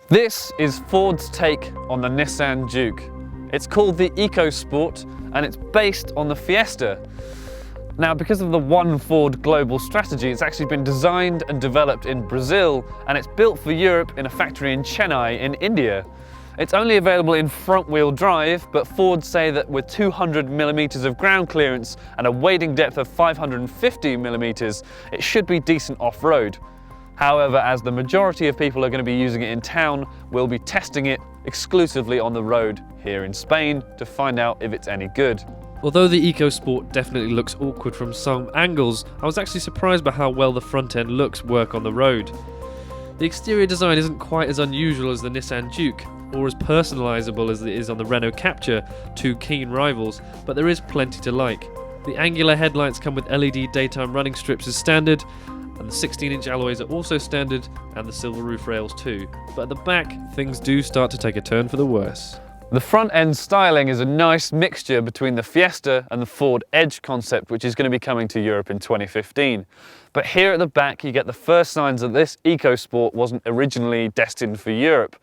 This is Ford's take on the Nissan Juke. It's called the EcoSport and it's based on the Fiesta. Now, because of the One Ford global strategy, it's actually been designed and developed in Brazil and it's built for Europe in a factory in Chennai in India. It's only available in front-wheel drive, but Ford say that with 200mm of ground clearance and a wading depth of 550mm, it should be decent off-road. However, as the majority of people are going to be using it in town, we'll be testing it exclusively on the road here in Spain to find out if it's any good. Although the EcoSport definitely looks awkward from some angles, I was actually surprised by how well the front end looks work on the road. The exterior design isn't quite as unusual as the Nissan Juke, or as personalisable as it is on the Renault Captur, two keen rivals, but there is plenty to like. The angular headlights come with LED daytime running strips as standard, and the 16-inch alloys are also standard, and the silver roof rails too. But at the back, things do start to take a turn for the worse. The front end styling is a nice mixture between the Fiesta and the Ford Edge concept, which is going to be coming to Europe in 2015. But here at the back you get the first signs that this EcoSport wasn't originally destined for Europe.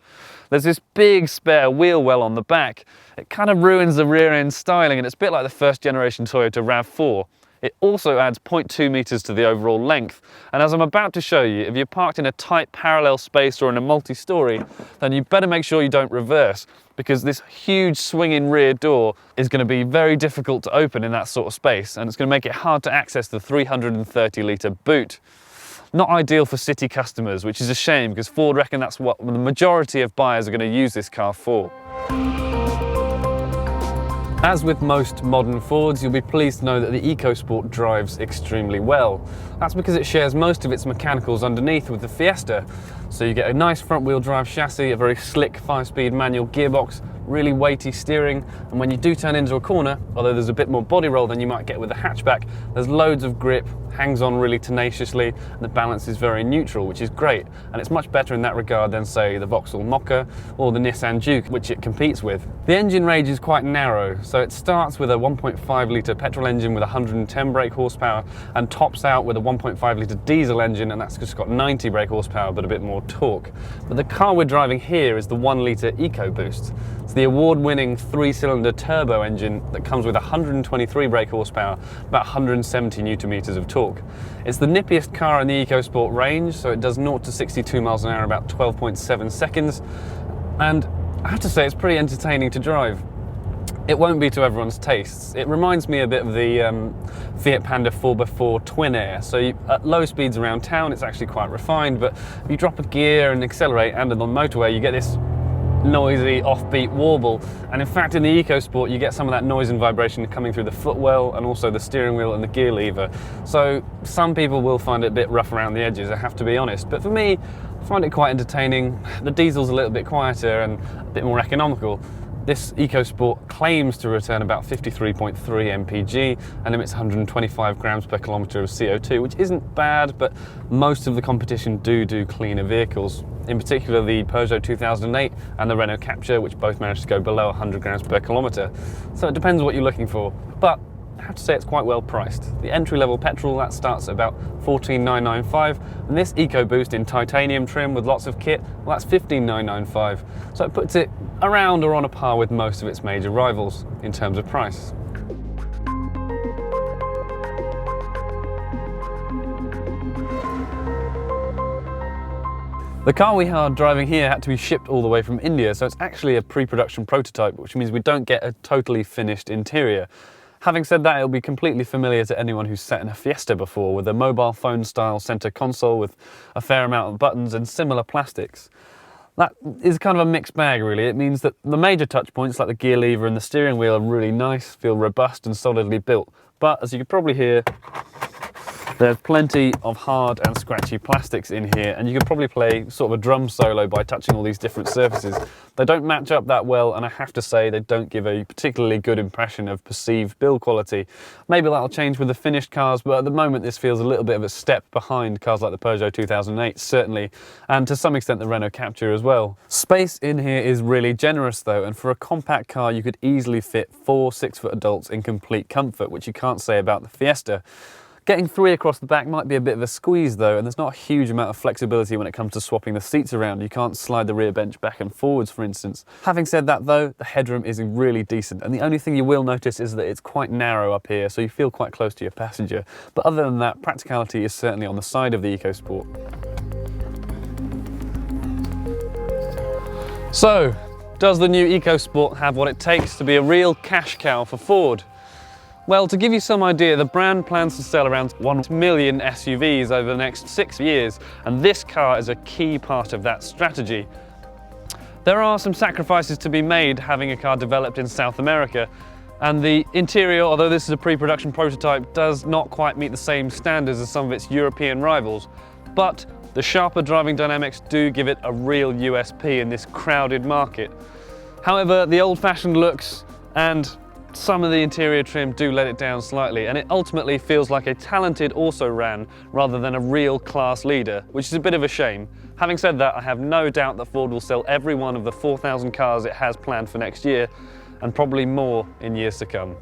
There's this big spare wheel well on the back. It kind of ruins the rear end styling and it's a bit like the first generation Toyota RAV4. It also adds 0.2 meters to the overall length. And as I'm about to show you, if you're parked in a tight parallel space or in a multi-story, then you better make sure you don't reverse, because this huge swinging rear door is going to be very difficult to open in that sort of space, and it's going to make it hard to access the 330-litre boot. Not ideal for city customers, which is a shame because Ford reckon that's what the majority of buyers are going to use this car for. As with most modern Fords, you'll be pleased to know that the EcoSport drives extremely well. That's because it shares most of its mechanicals underneath with the Fiesta. So you get a nice front-wheel drive chassis, a very slick 5-speed manual gearbox, really weighty steering, and when you do turn into a corner, although there's a bit more body roll than you might get with a hatchback, there's loads of grip, hangs on really tenaciously, and the balance is very neutral, which is great. And it's much better in that regard than, say, the Vauxhall Mokka or the Nissan Juke, which it competes with. The engine range is quite narrow, so it starts with a 1.5-litre petrol engine with 110 brake horsepower and tops out with a 1.5-litre diesel engine, and that's just got 90 brake horsepower but a bit more torque. But the car we're driving here is the 1-litre EcoBoost. It's the award-winning 3-cylinder turbo engine that comes with 123 brake horsepower, about 170 newton-meters of torque. It's the nippiest car in the EcoSport range, so it does 0 to 62 miles an hour in about 12.7 seconds, and I have to say it's pretty entertaining to drive. It won't be to everyone's tastes. It reminds me a bit of the Fiat Panda 4x4 Twin Air. So at low speeds around town, it's actually quite refined, but if you drop a gear and accelerate and on the motorway, you get this noisy offbeat warble. And in fact, in the EcoSport, you get some of that noise and vibration coming through the footwell and also the steering wheel and the gear lever. So some people will find it a bit rough around the edges, I have to be honest. But for me, I find it quite entertaining. The diesel's a little bit quieter and a bit more economical. This EcoSport claims to return about 53.3 mpg and emits 125 grams per kilometre of CO2, which isn't bad, but most of the competition do cleaner vehicles, in particular the Peugeot 2008 and the Renault Captur, which both managed to go below 100 grams per kilometre. So it depends what you're looking for, but I have to say it's quite well priced. The entry-level petrol, that starts at about $14,995, and this EcoBoost in titanium trim with lots of kit, well, that's $15,995. So it puts it around or on a par with most of its major rivals in terms of price. The car we are driving here had to be shipped all the way from India, so it's actually a pre-production prototype, which means we don't get a totally finished interior. Having said that, it'll be completely familiar to anyone who's sat in a Fiesta before, with a mobile phone style center console with a fair amount of buttons and similar plastics. That is kind of a mixed bag really. It means that the major touch points like the gear lever and the steering wheel are really nice, feel robust and solidly built. But as you can probably hear, there's plenty of hard and scratchy plastics in here, and you can probably play sort of a drum solo by touching all these different surfaces. They don't match up that well, and I have to say they don't give a particularly good impression of perceived build quality. Maybe that'll change with the finished cars, but at the moment this feels a little bit of a step behind cars like the Peugeot 2008, certainly, and to some extent the Renault Captur as well. Space in here is really generous though, and for a compact car you could easily fit 4 6-foot adults in complete comfort, which you can't say about the Fiesta. Getting 3 across the back might be a bit of a squeeze though, and there's not a huge amount of flexibility when it comes to swapping the seats around. You can't slide the rear bench back and forwards, for instance. Having said that though, the headroom is really decent, and the only thing you will notice is that it's quite narrow up here, so you feel quite close to your passenger. But other than that, practicality is certainly on the side of the EcoSport. So, does the new EcoSport have what it takes to be a real cash cow for Ford? Well, to give you some idea, the brand plans to sell around 1 million SUVs over the next 6 years, and this car is a key part of that strategy. There are some sacrifices to be made having a car developed in South America, and the interior, although this is a pre-production prototype, does not quite meet the same standards as some of its European rivals. But the sharper driving dynamics do give it a real USP in this crowded market. However, the old-fashioned looks and some of the interior trim do let it down slightly, and it ultimately feels like a talented also-ran rather than a real class leader, which is a bit of a shame. Having said that, I have no doubt that Ford will sell every one of the 4,000 cars it has planned for next year, and probably more in years to come.